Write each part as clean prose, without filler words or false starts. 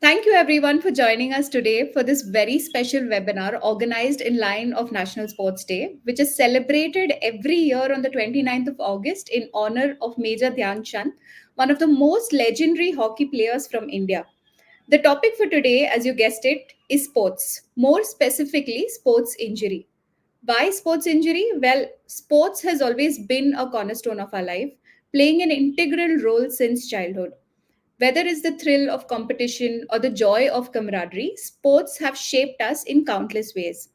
Thank you everyone for joining us today for this very special webinar organized in line of National Sports Day, which is celebrated every year on the 29th of August in honor of Major Dhyan Chand, one of the most legendary hockey players from India. The topic for today, as you guessed it, is sports, more specifically sports injury. Why sports injury? Well, sports has always been a cornerstone of our life, playing an integral role since childhood. Whether it's the thrill of competition or the joy of camaraderie, sports have shaped us in countless ways.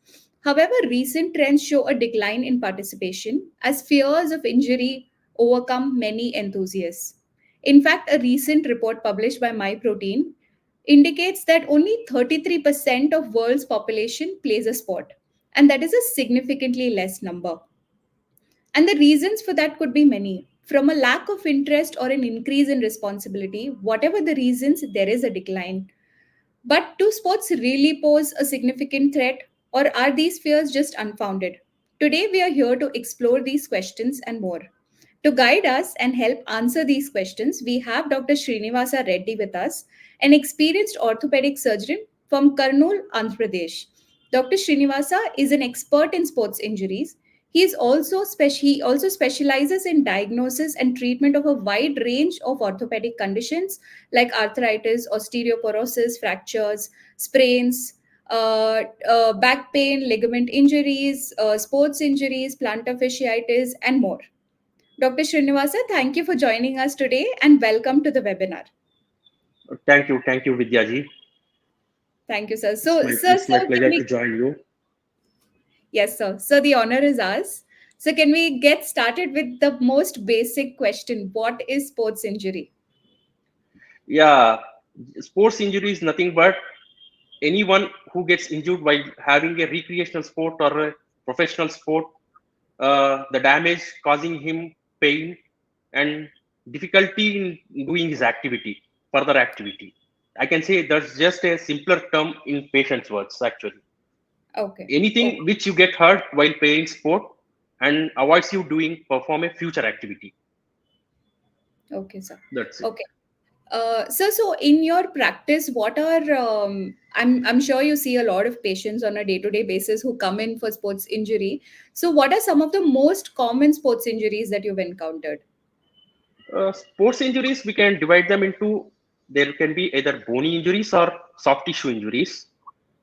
However, recent trends show a decline in participation as fears of injury overcome many enthusiasts. In fact, a recent report published by MyProtein indicates that only 33% of world's population plays a sport, and that is a significantly less number. And the reasons for that could be many. From a lack of interest or an increase in responsibility, whatever the reasons, there is a decline. But do sports really pose a significant threat, or are these fears just unfounded? Today, we are here to explore these questions and more. To guide us and help answer these questions, we have Dr. Srinivasa Reddy with us, an experienced orthopedic surgeon from Kurnool, Andhra Pradesh. Dr. Srinivasa is an expert in sports injuries. He also specializes in diagnosis and treatment of a wide range of orthopedic conditions like arthritis, osteoporosis, fractures, sprains, back pain, ligament injuries, sports injuries, plantar fasciitis, and more. Dr. Srinivasa, thank you for joining us today and welcome to the webinar. Thank you, Vidyaji. Thank you, sir. It's my pleasure to join you. Yes, sir. So the honor is ours. So can we get started with the most basic question? What is sports injury? Yeah, sports injury is nothing but anyone who gets injured while having a recreational sport or a professional sport, the damage causing him pain and difficulty in doing his activity, further activity. I can say that's just a simpler term in patient's words, actually. Okay. Anything which you get hurt while playing sport and avoids you doing perform a future activity. Okay, sir. That's it. Okay. So in your practice, what are I'm sure you see a lot of patients on a day-to-day basis who come in for sports injury. So what are some of the most common sports injuries that you've encountered? Sports injuries, we can divide them into, there can be either bony injuries or soft tissue injuries.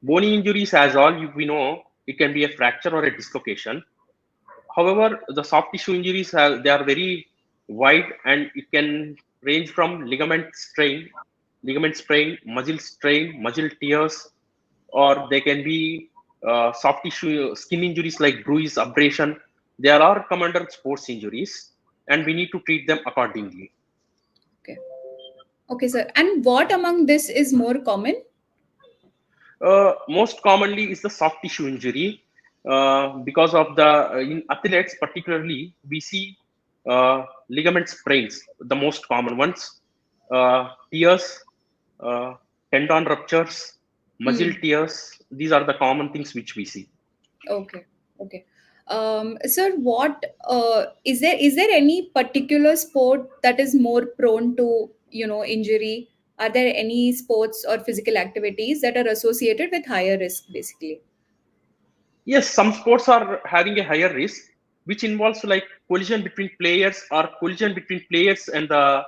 Bony injuries, as we know, it can be a fracture or a dislocation. However, the soft tissue injuries, they are very wide and it can range from ligament strain, muscle tears, or they can be soft tissue skin injuries like bruise, abrasion. There are come under sports injuries, and we need to treat them accordingly. Okay. Okay, sir. And what among this is more common? Most commonly is the soft tissue injury because of the in athletes particularly we see ligament sprains, the most common ones, tears, uh, tendon ruptures, muscle Hmm. tears. These are the common things which we see. Okay. Okay. Sir, what is there any particular sport that is more prone to injury? Are there any sports or physical activities that are associated with higher risk, basically? Yes, some sports are having a higher risk, which involves like collision between players or collision between players and the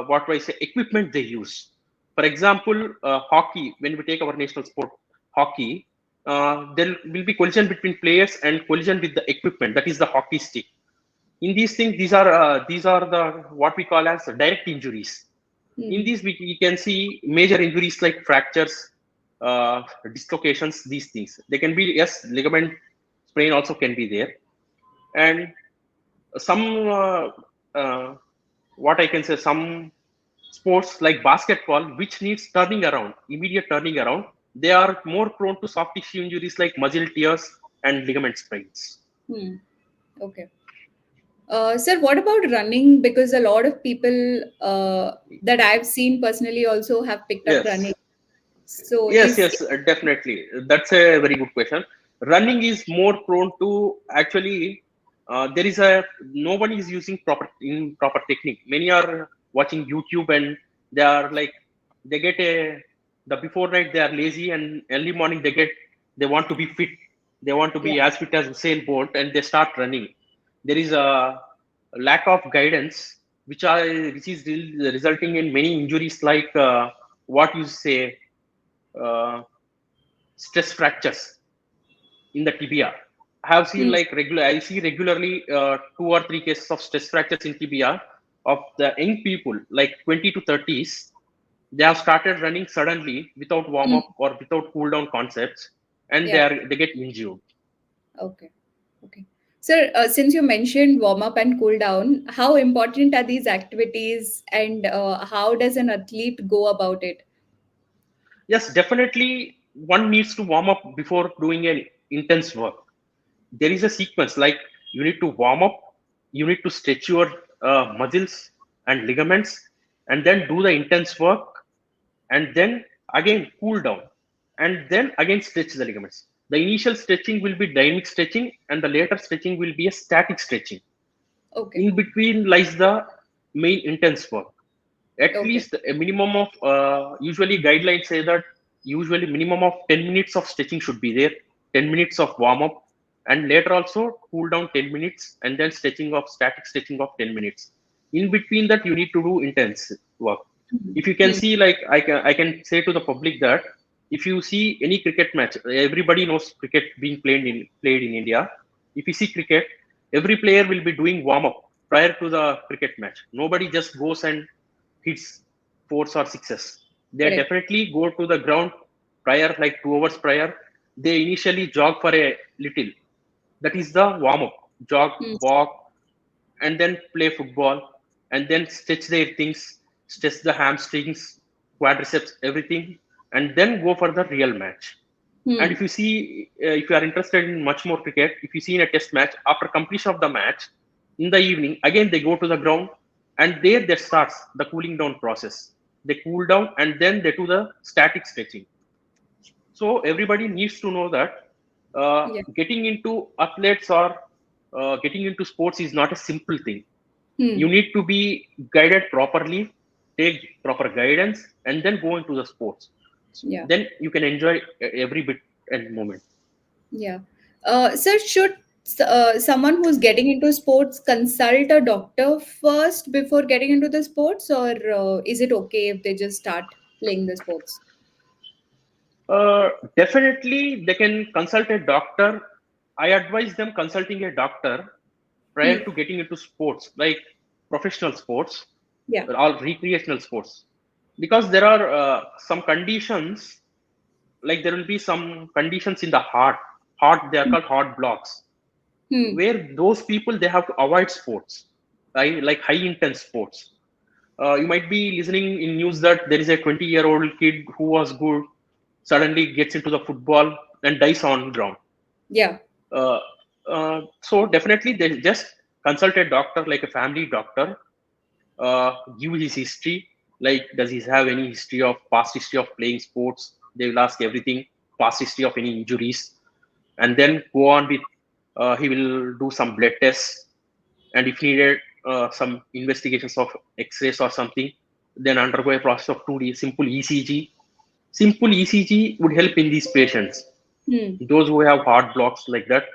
what do I say equipment they use. For example, hockey. When we take our national sport, hockey, there will be collision between players and collision with the equipment. That is the hockey stick. In these things, these are the what we call as direct injuries. In Hmm. these, we can see major injuries like fractures, dislocations, these things. They can be, yes, ligament sprain also can be there. And some, what I can say, some sports like basketball, which needs turning around, immediate turning around, they are more prone to soft tissue injuries like muscle tears and ligament sprains. Hmm. Okay. Sir, what about running? Because a lot of people that I've seen personally also have picked up running. Yes. So Yes, is yes, definitely. That's a very good question. Running is more prone to actually. There is a nobody is using proper technique. Many are watching YouTube and they are like they get a The before night they are lazy, and early morning they want to be fit. They want to Yeah. be as fit as Usain Bolt, and they start running. There is a lack of guidance, which is resulting in many injuries, like what you say, uh, stress fractures in the tibia. I have seen Hmm. like regular. I see regularly 2 or 3 cases of stress fractures in tibia of the young people, like 20 to 30s. They have started running suddenly without warm Hmm. up or without cool down concepts, and Yeah. they get injured. Okay. Okay. Sir, since you mentioned warm up and cool down, how important are these activities and how does an athlete go about it? Yes, definitely one needs to warm up before doing an intense work. There is a sequence, like you need to warm up, you need to stretch your muscles and ligaments, and then do the intense work, and then again cool down, and then again stretch the ligaments. The initial stretching will be dynamic stretching, and the later stretching will be a static stretching. Okay. In between lies the main intense work. At Okay. least a minimum of usually guidelines say that usually minimum of 10 minutes of stretching should be there, 10 minutes of warm up, and later also cool down 10 minutes, and then stretching of static stretching of 10 minutes. In between that you need to do intense work. If you can Hmm. see, like I can say to the public that if you see any cricket match, everybody knows cricket being played in India. If you see cricket, every player will be doing warm up prior to the cricket match. Nobody just goes and hits fours or sixes. They Correct. definitely go to the ground prior, like 2 hours prior. They initially jog for a little. That is the warm up. Jog, Hmm. walk, and then play football, and then stretch their things, stretch the hamstrings, quadriceps, everything, and then go for the real match. And Hmm. if you see, if you are interested in much more cricket, if you see in a test match, after completion of the match, in the evening, again they go to the ground, and there starts the cooling down process. They cool down, and then they do the static stretching. So everybody needs to know that Yeah. getting into athletes or getting into sports is not a simple thing. You Hmm. need to be guided properly, take proper guidance, and then go into the sports. Yeah. Then you can enjoy every bit and moment. Yeah. Sir, should someone who's getting into sports consult a doctor first before getting into the sports, or is it okay if they just start playing the sports? Definitely, they can consult a doctor. I advise them consulting a doctor prior Hmm. to getting into sports, like professional sports Yeah. or recreational sports, because there are some conditions, like there will be some conditions in the heart, they are called heart blocks, Hmm. where those people they have to avoid sports, right? Like high intense sports. You might be listening in news that there is a 20-year-old kid who was good, suddenly gets into the football and dies on ground. Yeah. uh, so definitely they just consult a doctor, like a family doctor, give his history, like does he have any history of past history of playing sports. They will ask everything, past history of any injuries, and then go on with he will do some blood tests, and if needed some investigations of x-rays or something, then undergo a process of 2D simple ECG. Simple ECG would help in these patients, Hmm. those who have heart blocks like that.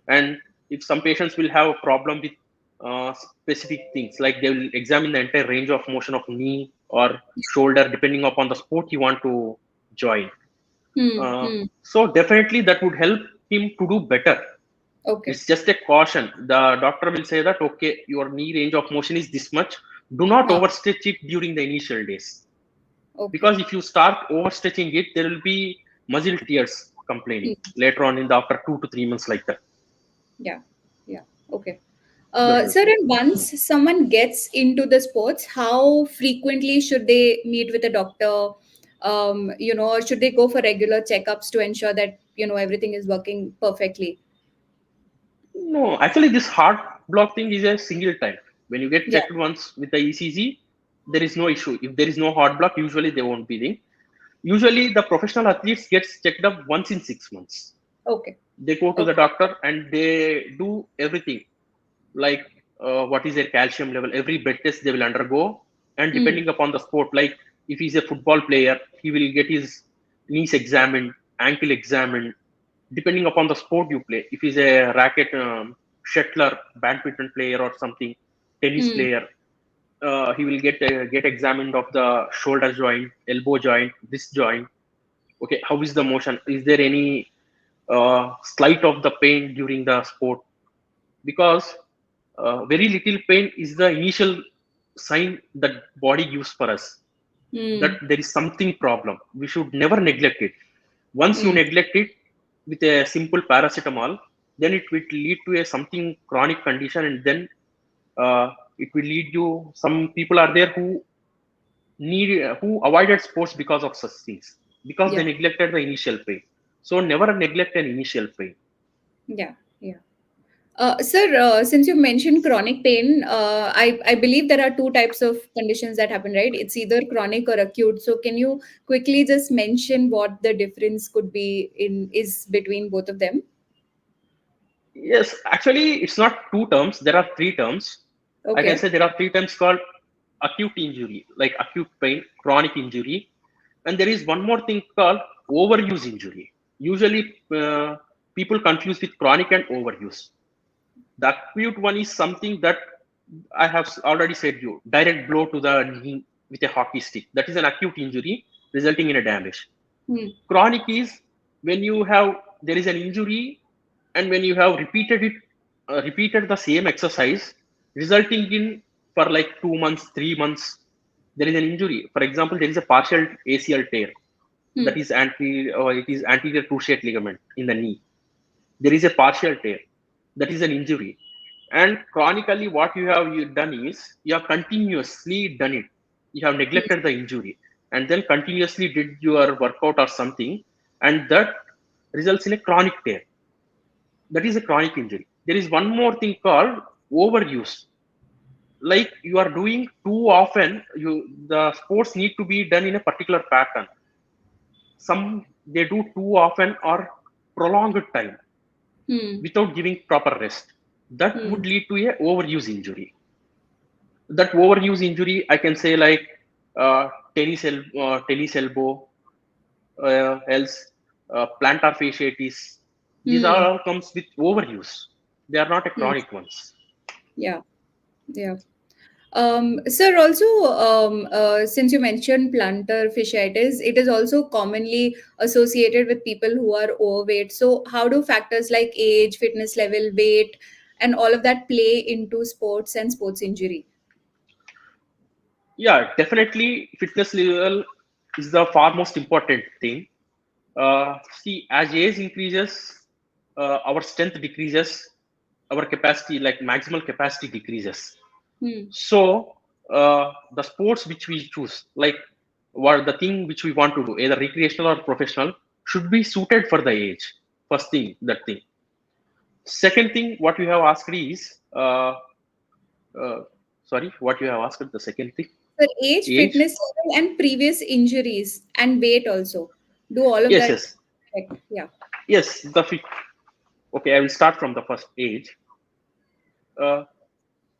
And if some patients will have a problem with specific things, like they will examine the entire range of motion of knee or shoulder depending upon the sport you want to join. Hmm. uh, Hmm. so definitely that would help him to do better. Okay. It's just a caution. The doctor will say that okay, your knee range of motion is this much, do not Huh. overstretch it during the initial days, Okay. because if you start overstretching it, there will be muscle tears complaining Hmm. later on in the after 2 to 3 months, like that. Yeah. Yeah. Okay. That is Sir, it. and once someone gets into the sports, how frequently should they meet with a doctor? Or should they go for regular checkups to ensure that, everything is working perfectly? No, actually, this heart block thing is a single time. When you get Yeah. checked once with the ECG, there is no issue. If there is no heart block, usually they won't be there. Usually, the professional athletes gets checked up once in 6 months. Okay. They go to the Okay. doctor and they do everything, like what is their calcium level. Every blood test they will undergo, and Hmm. depending upon the sport, like If he's a football player, he will get his knees examined, ankle examined, depending upon the sport you play. If he's a racket shuttler, badminton player or something, tennis Hmm. player, he will get examined of the shoulder joint, elbow joint, wrist joint. Okay, how is the motion? Is there any slight of the pain during the sport? Because very little pain is the initial sign that body gives for us that Hmm. there is something problem. We should never neglect it. Once you Hmm. neglect it with a simple paracetamol, then it will lead to a something chronic condition, and then it will lead you. Some people are there who avoided sports because of such things, because they Yeah. neglected the initial pain. So never neglect an initial pain. Yeah. Yeah. Sir, since you mentioned chronic pain, I believe there are two types of conditions that happen, right? It's either chronic or acute. So can you quickly just mention what the difference could be in is between both of them? Yes, actually, it's not two terms. There are three terms. I can Okay. say there are three terms called acute injury, like acute pain, chronic injury, and there is one more thing called overuse injury. Usually, people confuse with chronic and overuse. The acute one is something that I have already said you direct blow to the knee with a hockey stick. That is an acute injury resulting in a damage. Hmm. Chronic is when you have there is an injury and when you have repeated the same exercise, resulting in for like 2 months, 3 months, there is an injury. For example, there is a partial ACL tear that Hmm. is it is anterior cruciate ligament in the knee. There is a partial tear that is an injury, and chronically what you done is you have continuously done it. You have neglected the injury and then continuously did your workout or something, and that results in a chronic tear. That is a chronic injury. There is one more thing called overuse. Like you are doing too often, the sports need to be done in a particular pattern. Some they do too often or prolonged time Hmm. without giving proper rest. That Hmm. would lead to a overuse injury. That overuse injury, I can say like tennis elbow, else plantar fasciitis. These are Hmm. all comes with overuse. They are not a Hmm. chronic ones. Yeah. Yeah. Sir, also, since you mentioned plantar fasciitis, it is also commonly associated with people who are overweight. So, how do factors like age, fitness level, weight, and all of that play into sports and sports injury? Yeah, definitely fitness level is the far most important thing. See, as age increases, our strength decreases, our capacity, like maximal capacity decreases. Hmm. So the sports which we choose, like what the thing which we want to do, either recreational or professional, should be suited for the age. First thing, that thing. Second thing, what you have asked is, uh, sorry, what you have asked. The second thing, Sir, age, age. fitness level, and previous injuries and weight also. Do all of Yes, that yes, affect? Yeah. yes. Okay, I will start from the first age. Uh,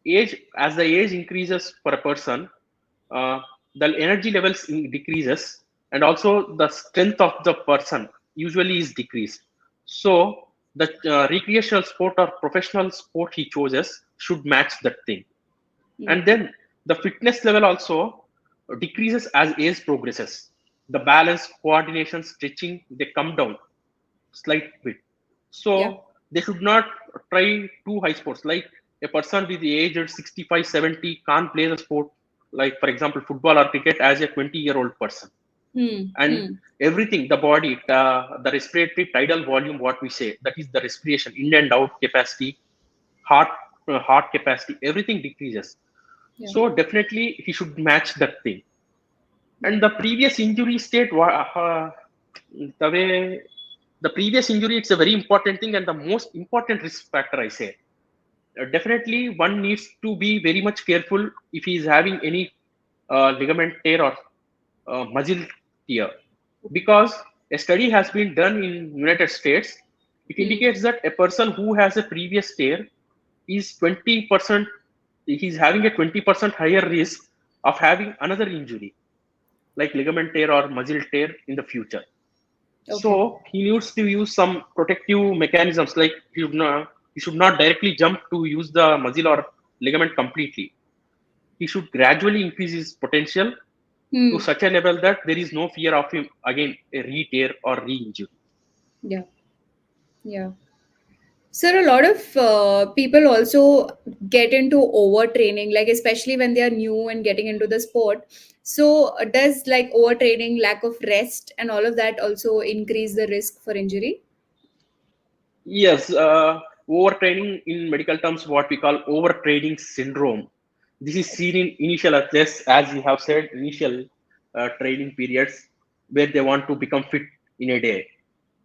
Age, as the age increases for a person, uh, the energy levels decreases, and also the strength of the person usually is decreased. So the recreational sport or professional sport he chooses should match that thing. Hmm. And then the fitness level also decreases as age progresses. The balance, coordination, stretching, they come down slight bit. Yeah. So they should not try too high sports. Like a person with the age of 65, 70 can't play the sport, like for example, football or cricket as a 20-year-old person. Hmm. And Hmm. everything, the body, the respiratory tidal volume, what we say, that is the respiration, in and out capacity, heart, heart capacity, everything decreases. Yeah. So definitely he should match that thing. Yeah. And the previous injury state, the way the previous injury, it's a very important thing and the most important risk factor, I say. Definitely, one needs to be very much careful if he is having any ligament tear or muscle tear, because a study has been done in United States. It Hmm. indicates that a person who has a previous tear is 20%. He's having a 20% higher risk of having another injury. like ligament tear or muscle tear in the future. Okay. So he needs to use some protective mechanisms, like he should not directly jump to use the muscle or ligament completely. He should gradually increase his potential to Hmm. such a level that there is no fear of him again a re-tear or re-injury. Yeah. Yeah. Sir, a lot of people also get into overtraining, like especially when they are new and getting into the sport. So, does like overtraining, lack of rest, and all of that also increase the risk for injury? Yes, overtraining in medical terms, what we call overtraining syndrome. This is seen in initial athletes, as you have said, initial training periods where they want to become fit in a day.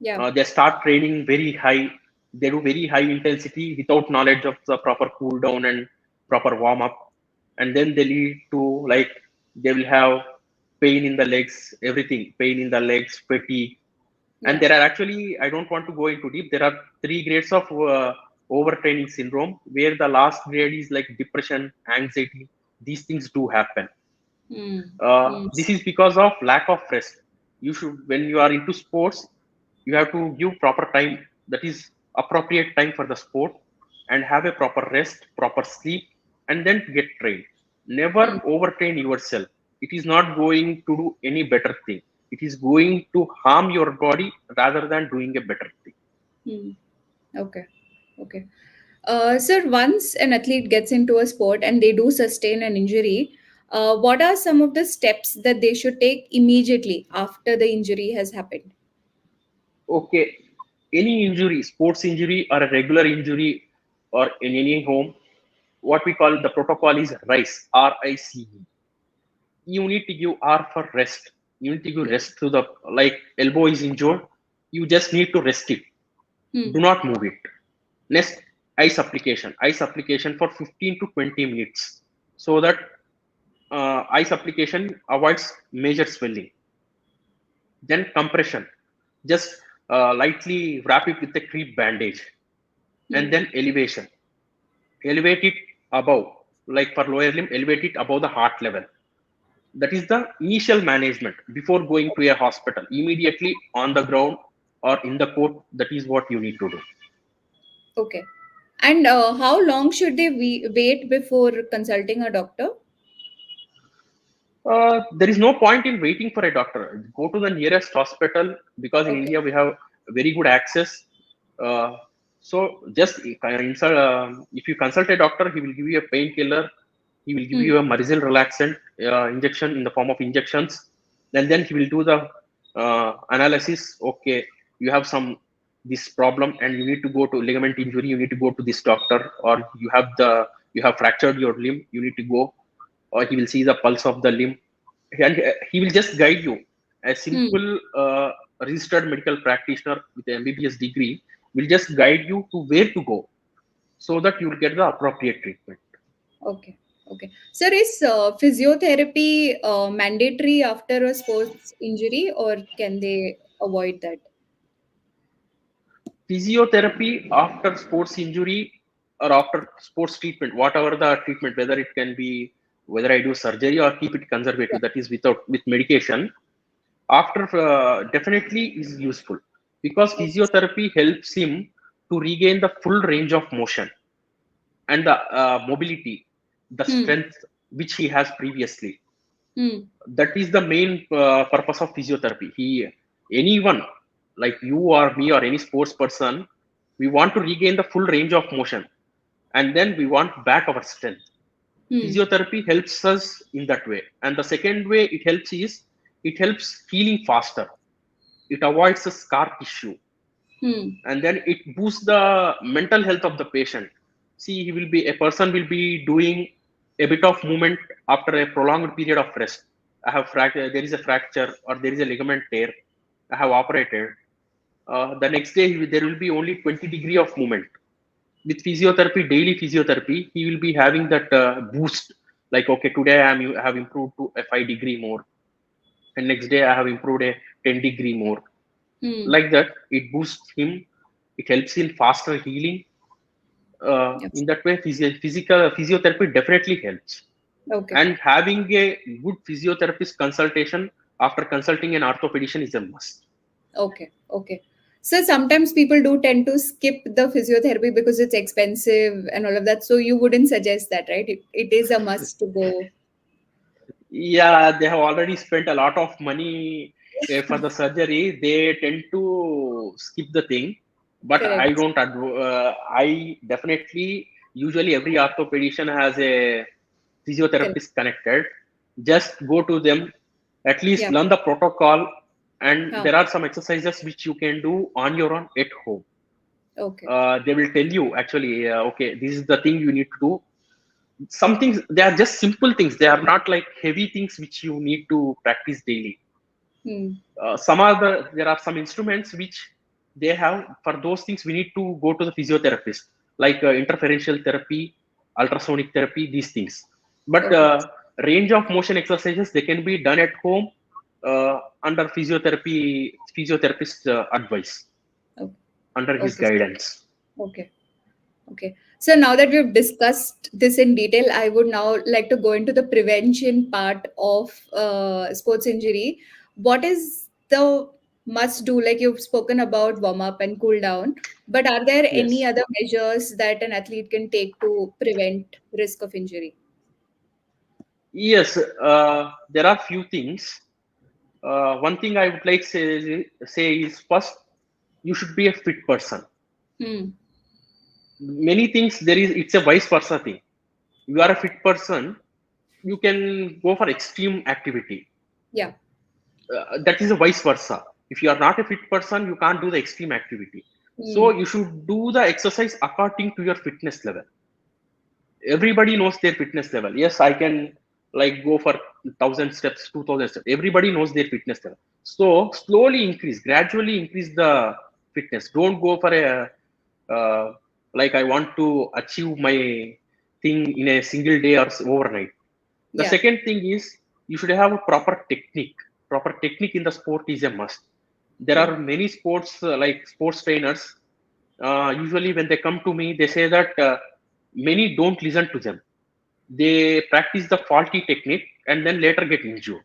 Yeah. They start training very high. They do very high intensity without knowledge of the proper cool down and proper warm up, and then they lead to like they will have pain in the legs, everything, pain in the legs, fatigue, and Yeah. there are actually, I don't want to go into deep. There are three grades of overtraining syndrome, where the last grade is like depression, anxiety. These things do happen. Hmm. Hmm. This is because of lack of rest. You should, when you are into sports, you have to give proper time, that is appropriate time for the sport, and have a proper rest, proper sleep, and then get trained. Never Hmm. overtrain yourself. It is not going to do any better thing. It is going to harm your body rather than doing a better thing. Hmm. Okay. Okay. Sir, once an athlete gets into a sport and they do sustain an injury, what are some of the steps that they should take immediately after the injury has happened? Okay, any injury, sports injury or a regular injury, or in any home, what we call the protocol is RICE, RICE. You need to give R for rest. You need to give Yeah. rest to the, like elbow is injured, you just need to rest it. Hmm. Do not move it. Next, ice application for 15 to 20 minutes, so that ice application avoids major swelling. Then compression, just lightly wrap it with a crepe bandage. And Hmm. then elevation, elevate it above, like for lower limb, elevate it above the heart level. That is the initial management before going to a hospital. Immediately on the ground or in the court, that is what you need to do. Okay. And how long should they wait before consulting a doctor? There is no point in waiting for a doctor. Go to the nearest hospital, because in Okay. India we have very good access. Uh, so just if you consult a doctor, he will give you a painkiller. He will give Hmm. you a muscle relaxant injection in the form of injections, and then he will do the analysis. Okay, you have some this problem, and you need to go to ligament injury. You need to go to this doctor, or you have fractured your limb. You need to go, or he will see the pulse of the limb, and he will just guide you. A Hmm. simple registered medical practitioner with an MBBS degree will just guide you to where to go, so that you will get the appropriate treatment. Okay. Okay. Sir, is physiotherapy mandatory after a sports injury, or can they avoid that? Physiotherapy after sports injury or after sports treatment, whatever the treatment, whether it can be, whether I do surgery or keep it Yeah. conservative, that is without with medication, after definitely is useful, because Okay. physiotherapy helps him to regain the full range of motion and the mobility, the Hmm. strength which he has previously. Hmm. That is the main purpose of physiotherapy. Anyone like you or me or any sports person, we want to regain the full range of motion, and then we want back our strength. Hmm. Physiotherapy helps us in that way. And the second way it helps is, it helps healing faster. It avoids the scar tissue, Hmm. and then it boosts the mental health of the patient. See, a person will be doing a bit of movement after a prolonged period of rest. There is a fracture or there is a ligament tear, I have operated. The next day there will be only 20 degree of movement. With physiotherapy, daily physiotherapy, he will be having that boost, like okay, today I have improved to a 5 degree more, and next day I have improved a 10 degree more. Hmm. Like that, it boosts him. It helps in faster healing. Yes. In that way, physical physiotherapy definitely helps. Okay. And having a good physiotherapist consultation after consulting an orthopedician is a must. Okay, okay. So sometimes people do tend to skip the physiotherapy because it's expensive and all of that. So you wouldn't suggest that, right? It is a must to go. Yeah, they have already spent a lot of money for the surgery. They tend to skip the thing, but I Correct. don't. I definitely, usually every orthopedician has a Correct. physiotherapist connected. Just go to them, at least Yeah. learn the protocol, and Huh. there are some exercises which you can do on your own at home. Okay. They will tell you actually, okay, this is the thing you need to do. Some things, they are just simple things, they are not like heavy things which you need to practice daily. Hmm. Some other, there are some instruments which they have. For those things we need to go to the physiotherapist, like interferential therapy, ultrasonic therapy, these things. But Okay. range of motion exercises they can be done at home, under physiotherapist advice, Okay. under his Okay. guidance. Okay. Okay. So now that we've discussed this in detail, I would now like to go into the prevention part of sports injury. What is the must do? Like you've spoken about warm up and cool down, but are there any Yes. other measures that an athlete can take to prevent risk of injury? Yes, there are few things. One thing I would like say is first, you should be a fit person. Hmm. Many things there is, it's a vice versa thing. You are a fit person, you can go for extreme activity. Yeah. That is a vice versa. If you are not a fit person, you can't do the extreme activity. So Hmm. you should do the exercise according to your fitness level. Everybody knows their fitness level. Yes, I can like go for 1,000 steps, 2,000 steps. Everybody knows their fitness level. So slowly increase, gradually increase the fitness. Don't go for a uh, like I want to achieve my thing in a single day or overnight. The Yeah. second thing is, you should have a proper technique. Proper technique in the sport is a must. There True. are many sports, like sports trainers, usually when they come to me they say that many don't listen to them. They practice the faulty technique and then later get injured.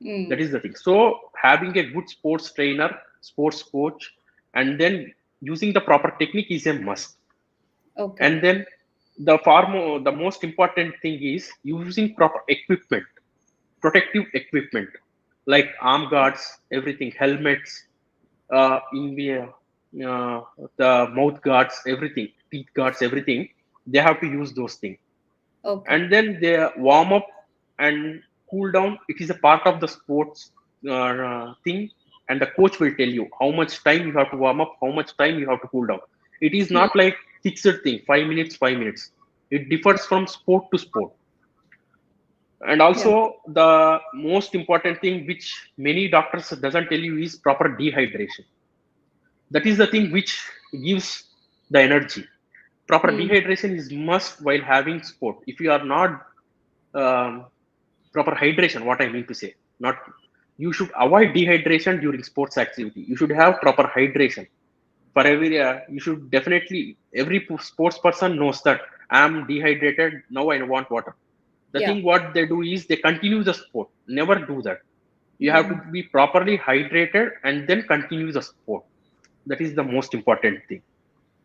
Hmm. That is the thing. So having a good sports trainer, sports coach, and then using the proper technique is a must. Okay. And then the most important thing is using proper equipment, protective equipment, like arm guards, everything, helmets, in the mouth guards, everything, teeth guards, everything. They have to use those things. Okay. And then they warm up and cool down. It is a part of the sports thing, and the coach will tell you how much time you have to warm up, how much time you have to cool down. It is Hmm. not like fixed thing, 5 minutes, 5 minutes. It differs from sport to sport. And Yeah. also the most important thing which many doctors doesn't tell you is proper dehydration. That is the thing which gives the energy. Proper Hmm. dehydration is must while having sport. If you are not um, proper hydration, what I mean to say, not, you should avoid dehydration during sports activity. You should have proper hydration for every you should definitely, every sports person knows that I am dehydrated now, I want water. The Yeah. thing what they do is they continue the sport. Never do that. You have to Hmm. be properly hydrated and then continue the sport. That is the most important thing.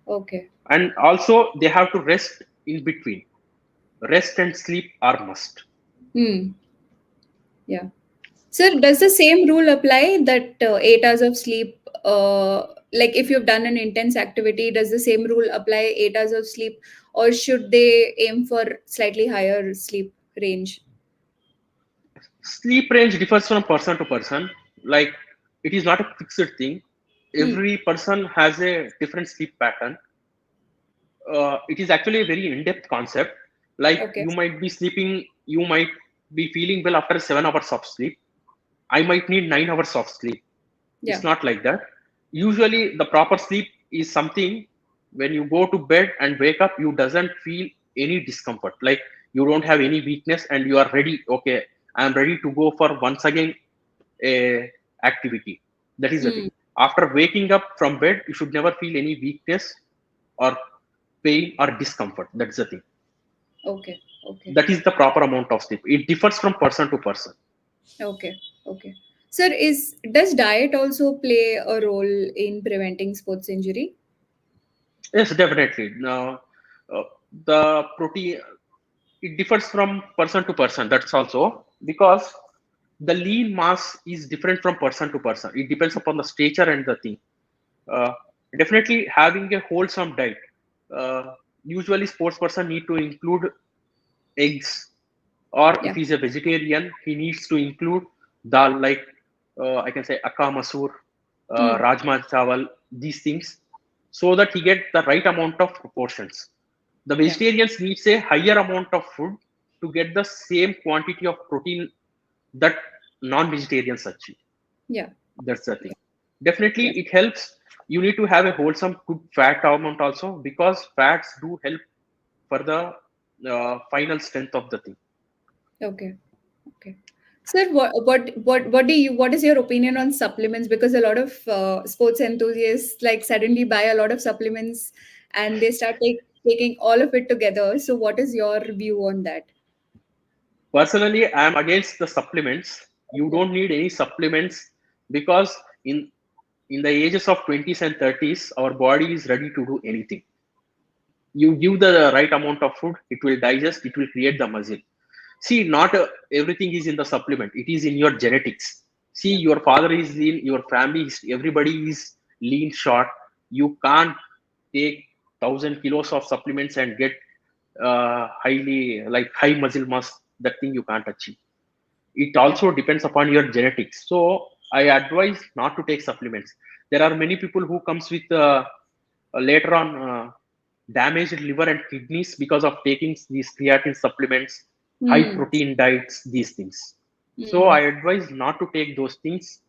Okay. And also they have to rest in between. Rest and sleep are must. Hmm. Yeah. So does the same rule apply that 8 hours of sleep, like if you've done an intense activity, does the same rule apply 8 hours of sleep, or should they aim for slightly higher sleep range? Sleep range differs from person to person. Like, it is not a fixed thing. Hmm. Every person has a different sleep pattern. It is actually a very in-depth concept. Like, Okay. you might be sleeping, you might be feeling well after 7 hours of sleep. I might need 9 hours of sleep. It's Yeah. not like that. Usually, the proper sleep is something when you go to bed and wake up, you doesn't feel any discomfort. Like, you don't have any weakness and you are ready. Okay, I am ready to go for once again a activity. That is the thing. Hmm. After waking up from bed, you should never feel any weakness or pain or discomfort. That's the thing. Okay. Okay. That is the proper amount of sleep. It differs from person to person. Okay. Okay. Sir, is does diet also play a role in preventing sports injury? Yes, definitely. Now, uh, the protein, it differs from person to person. That's also because the lean mass is different from person to person. It depends upon the stature and the thing. Uh, Definitely having a wholesome diet. Uh, Usually, sports person need to include eggs, or if Yeah. he's a vegetarian, he needs to include dal, like I can say akka masoor, Hmm. rajma chawal, these things, so that he get the right amount of proportions. The Yeah. vegetarians needs a higher amount of food to get the same quantity of protein that non-vegetarians achieve. Yeah. That's the thing. Yeah. Definitely, Yes. it helps. You need to have a wholesome, good fat amount also, because fats do help for the final strength of the thing. Okay. Okay. Sir, what is your opinion on supplements? Because a lot of sports enthusiasts like suddenly buy a lot of supplements and they start taking all of it together. So, what is your view on that? Personally, I am against the supplements. You Okay. don't need any supplements, because in the ages of 20s and 30s, our body is ready to do anything. You give the right amount of food, it will digest, it will create the muscle. See, not everything is in the supplement, it is in your genetics. See, Yeah. your father is lean, your family is, everybody is lean short. You can't take 1,000 kilos of supplements and get highly, like high muscle mass. That thing you can't achieve. It Yeah. also depends upon your genetics. So I advise not to take supplements. There are many people who comes with later on damaged liver and kidneys because of taking these creatine supplements, high Hmm. protein diets, these things. So I Hmm. advise not to take those things.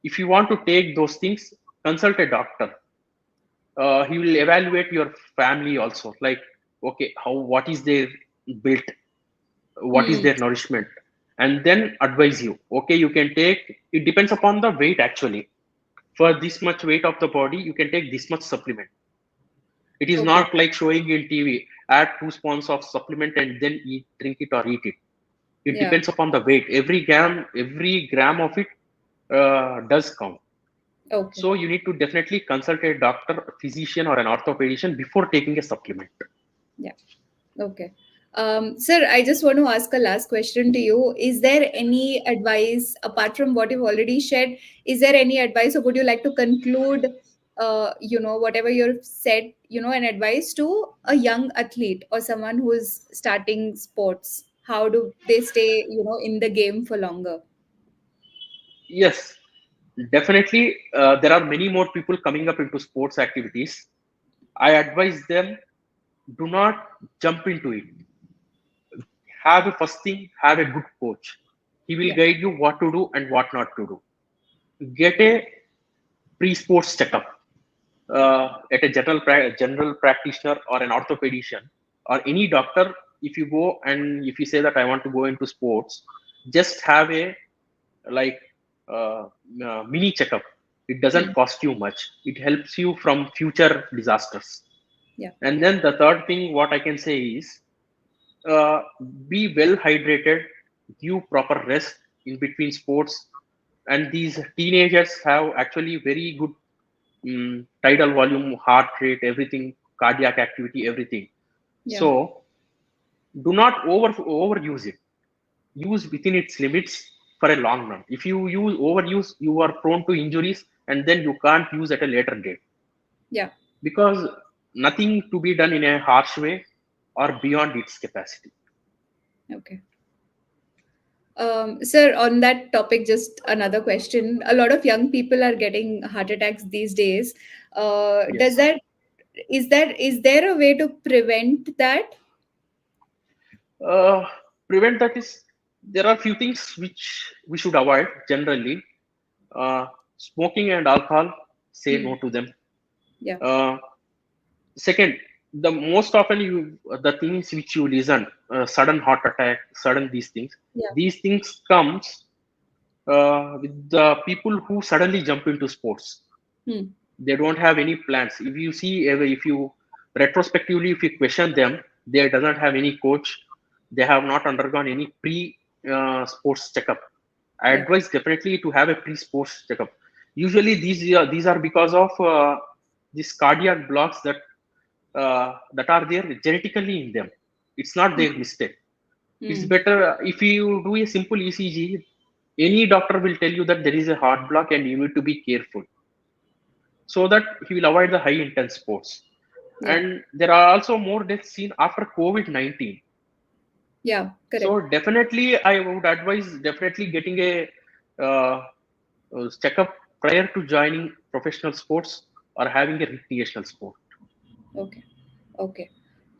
If you want to take those things, consult a doctor. He will evaluate your family also, like, okay, how, what is their built, what is Hmm. their nourishment, and then advise you, okay, you can take, it depends upon the weight actually. For this much weight of the body, you can take this much supplement. It is Okay. not like showing in TV, add 2 spoons of supplement and then eat, drink it or eat it. It Yeah. depends upon the weight. Every gram of it does count. Okay. So you need to definitely consult a doctor, a physician, or an orthopedician before taking a supplement. Yeah. Okay. Sir, I just want to ask a last question to you. Is there any advice apart from what you've already shared? Is there any advice, or would you like to conclude, whatever you've said, an advice to a young athlete or someone who's starting sports? How do they stay, in the game for longer? Yes, definitely. There are many more people coming up into sports activities. I advise them, do not jump into it. Have a first thing, have a good coach. He will Yeah. guide you what to do and what not to do. Get a pre-sports checkup at a general practitioner or an orthopedician or any doctor. If you go and if you say that I want to go into sports, just have a, like, uh, mini checkup. It doesn't Hmm. cost you much. It helps you from future disasters. Yeah. And then the third thing, what I can say is, uh, be well hydrated, give proper rest in between sports. And these teenagers have actually very good tidal volume, heart rate, everything, cardiac activity, everything. Yeah. So do not overuse it. Use within its limits for a long run. If you use overuse, you are prone to injuries, and then you can't use at a later date, Yeah. because nothing to be done in a harsh way or beyond its capacity. Okay. Sir, on that topic, just another question. A lot of young people are getting heart attacks these days. Does Yes. that is there a way to prevent that? Uh, Prevent that is, there are few things which we should avoid generally. Smoking and alcohol, say Hmm. no to them. Yeah. Uh, Second, the most often the things which you listen, sudden heart attack, sudden Yeah. these things comes with the people who suddenly jump into sports. Hmm. They don't have any plans. If you see, if you retrospectively, if you question them, they doesn't have any coach. They have not undergone any pre sports checkup. I Yeah. advise definitely to have a pre-sports checkup. Usually, these are because of these cardiac blocks that are there genetically in them. It's not their mistake. It's Mm. better if you do a simple ECG. Any doctor will tell you that there is a heart block and you need to be careful, so that he will avoid the high intense sports. Yeah. And there are also more deaths seen after COVID-19. Yeah. So Correct. definitely, I would advise definitely getting a uh, checkup prior to joining professional sports or having a recreational sport. Okay. Okay.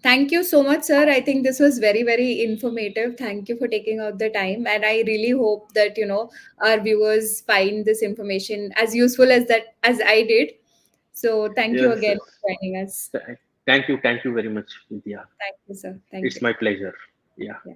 Thank you so much, sir. I think this was very, very informative. Thank you for taking out the time. And I really hope that, our viewers find this information as useful as I did. So thank you Yes, again yes. for joining us. Thank you very much, Vidya. Thank you, sir. Thank It's you. my pleasure. Yeah. Yeah.